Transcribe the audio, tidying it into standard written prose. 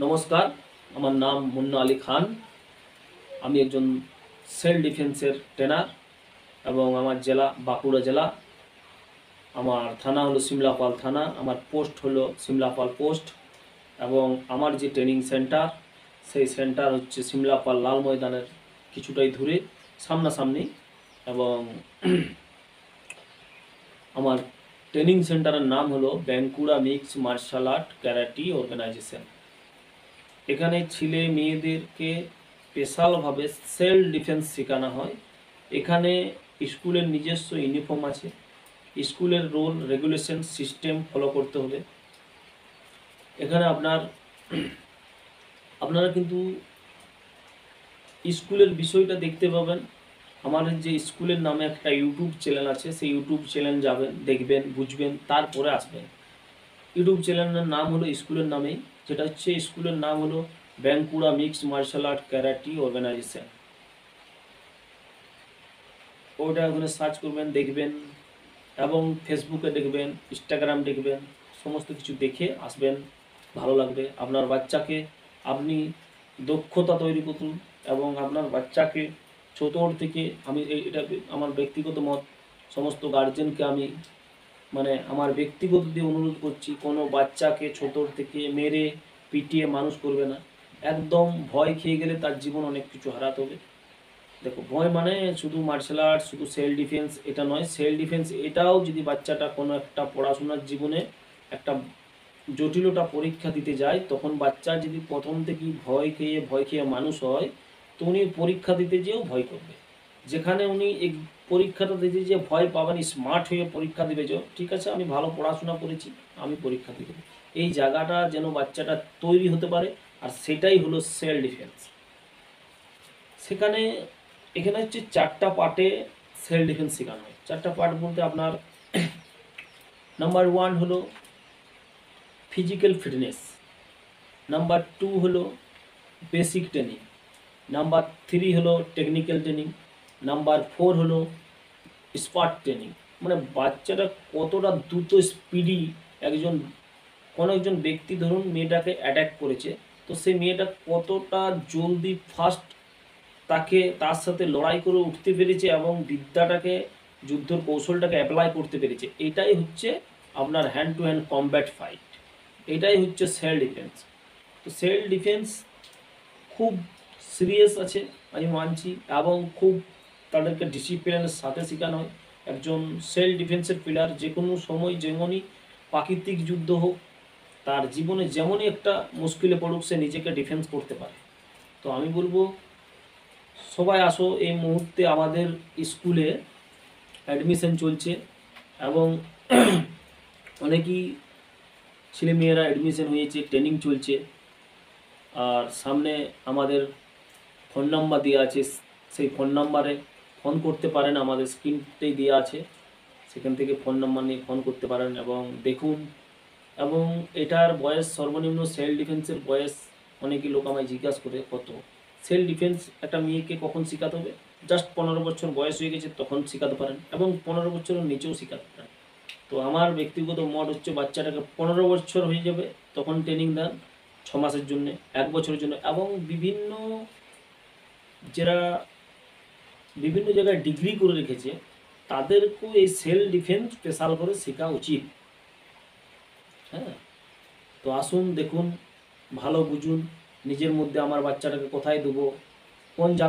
নমস্কার, আমার নাম মুন্না আলী খান। আমি একজন সেলফ ডিফেন্সের ট্রেনার এবং আমার জেলা বাঁকুড়া জেলা। আমার থানা হলো সিমলাপাল থানা, আমার পোস্ট হলো সিমলাপাল পোস্ট এবং আমার যে ট্রেনিং সেন্টার সেই সেন্টার হচ্ছে সিমলাপাল লাল ময়দানের কিছুটাই দূরে সামনাসামনি। এবং আমার ট্রেনিং সেন্টারের নাম হলো Bankura mix martial art karate organisation. এখানে ছেলে মেয়েদেরকে স্পেশালভাবে সেলফ ডিফেন্স শেখানো হয়। এখানে স্কুলের নিজস্ব ইউনিফর্ম আছে, স্কুলের রুল রেগুলেশন সিস্টেম ফলো করতে হবে। এখানে আপনারা কিন্তু স্কুলের বিষয়টা দেখতে পাবেন। আমাদের যে স্কুলের নামে একটা ইউটিউব চ্যানেল আছে, সেই ইউটিউব চ্যানেল যাবেন, দেখবেন, বুঝবেন, তারপরে আসবেন। ইউটিউব চ্যানেলের নাম হলো স্কুলের নামেই, যেটা হচ্ছে স্কুলের নাম হলো Bankura mixed martial art karate organisation. ওটা ওখানে সার্চ করবেন, দেখবেন, এবং ফেসবুকে দেখবেন, ইনস্টাগ্রাম দেখবেন, সমস্ত কিছু দেখে আসবেন। ভালো লাগবে। আপনার বাচ্চাকে আপনি দক্ষতা তৈরি করুন এবং আপনার বাচ্চাকে ছোটোর থেকে, আমি এটা আমার ব্যক্তিগত মত, সমস্ত গার্জেনকে আমি আমার ব্যক্তিগত দিয়ে অনুরোধ করছি, কোনো বাচ্চাকে ছোটোর থেকে মেরে পিটিয়ে মানুষ করবে না। একদম ভয় খেয়ে গেলে তার জীবন অনেক কিছু হারাতে হবে। দেখো, ভয় মানে শুধু মার্শাল আর্ট, শুধু সেলফ ডিফেন্স এটা নয়। সেলফ ডিফেন্স এটাও যদি বাচ্চাটা কোনো একটা পড়াশোনার জীবনে একটা জটিলতা পরীক্ষা দিতে যায়, তখন বাচ্চা যদি প্রথম থেকেই ভয় খেয়ে মানুষ হয়, তো উনি পরীক্ষা দিতে যেও ভয় করবে। যেখানে উনি এই পরীক্ষাটা দিতে যে ভয় পাবেন, স্মার্ট হয়ে পরীক্ষা দিবে, যে ঠিক আছে আমি ভালো পড়াশোনা করেছি, আমি পরীক্ষা দিতে, এই জায়গাটা যেন বাচ্চাটা তৈরি হতে পারে। আর সেটাই হলো সেলফ ডিফেন্স। এখানে হচ্ছে 4টা পার্টে সেলফ ডিফেন্স শেখানো হয়। 4টা পার্ট বলতে আপনার নাম্বার 1 হলো ফিজিক্যাল ফিটনেস, নাম্বার 2 হলো বেসিক ট্রেনিং, নাম্বার 3 হলো টেকনিক্যাল ট্রেনিং, নাম্বার 4 হলো স্পার্ট ট্রেনিং। বাচ্চাটা কতটা দ্রুত স্পিডি কোনো একজন ব্যক্তি ধরুন মেয়েটাকে অ্যাটাক করেছে, তো সেই মেয়েটা কতটা জলদি ফাস্ট তার সাথে লড়াই করে উঠতে পেরেছে এবং বিদ্যাটাকে, যুদ্ধের কৌশলটাকে অ্যাপ্লাই করতে পেরেছে। এটাই হচ্ছে আপনার hand to hand combat fight. এটাই হচ্ছে সেলফ ডিফেন্স। তো সেলফ ডিফেন্স খুব সিরিয়াস আছে, আমি মানছি, এবং খুব তাদেরকে ডিসিপ্লিনের সাথে শেখানো হয়। একজন সেলফ ডিফেন্সের পিলার যে কোনো সময়, যেমনই প্রাকৃতিক যুদ্ধ হোক, তার জীবনে যেমনই একটা মুশকিলে পড়ুক, সে নিজেকে ডিফেন্স করতে পারে। তো আমি বলবো, সবাই আসো। এই মুহূর্তে আমাদের স্কুলে অ্যাডমিশন চলছে এবং অনেকই ছেলেমেয়েরা অ্যাডমিশন হয়েছে, ট্রেনিং চলছে। আর সামনে আমাদের ফোন নাম্বার দেওয়া আছে, সেই ফোন নাম্বারে ফোন করতে পারেন, আমাদের স্ক্রিনতেই দেওয়া আছে, সেখান থেকে ফোন নাম্বার নিয়ে ফোন করতে পারেন এবং দেখুন। এবং এটার বয়স সর্বনিম্ন, সেলফ ডিফেন্সের বয়স, অনেকে লোক আমায় জিজ্ঞাসা করে কত। সেলফ ডিফেন্স একটা মেয়েকে কখন শেখাতে হবে? জাস্ট 15 বছর বয়স হয়ে গেছে তখন শেখাতে পারেন, এবং 15 বছরের নিচেও শেখাতে পারেন। তো আমার ব্যক্তিগত মত হচ্ছে, বাচ্চাটাকে 15 বছর হয়ে যাবে তখন ট্রেনিং দেন, 6 মাসের জন্য, 1 বছরের জন্য। এবং যারা বিভিন্ন জায়গায় ডিগ্রি করে রেখেছে, তাদেরকেও এই সেলফ ডিফেন্স স্পেশাল করে শেখা উচিত। হ্যাঁ, তো আসুন, দেখুন, ভালো বুঝুন নিজের মধ্যে, আমার বাচ্চাটাকে কোথায় দেবো, কোন জায়গা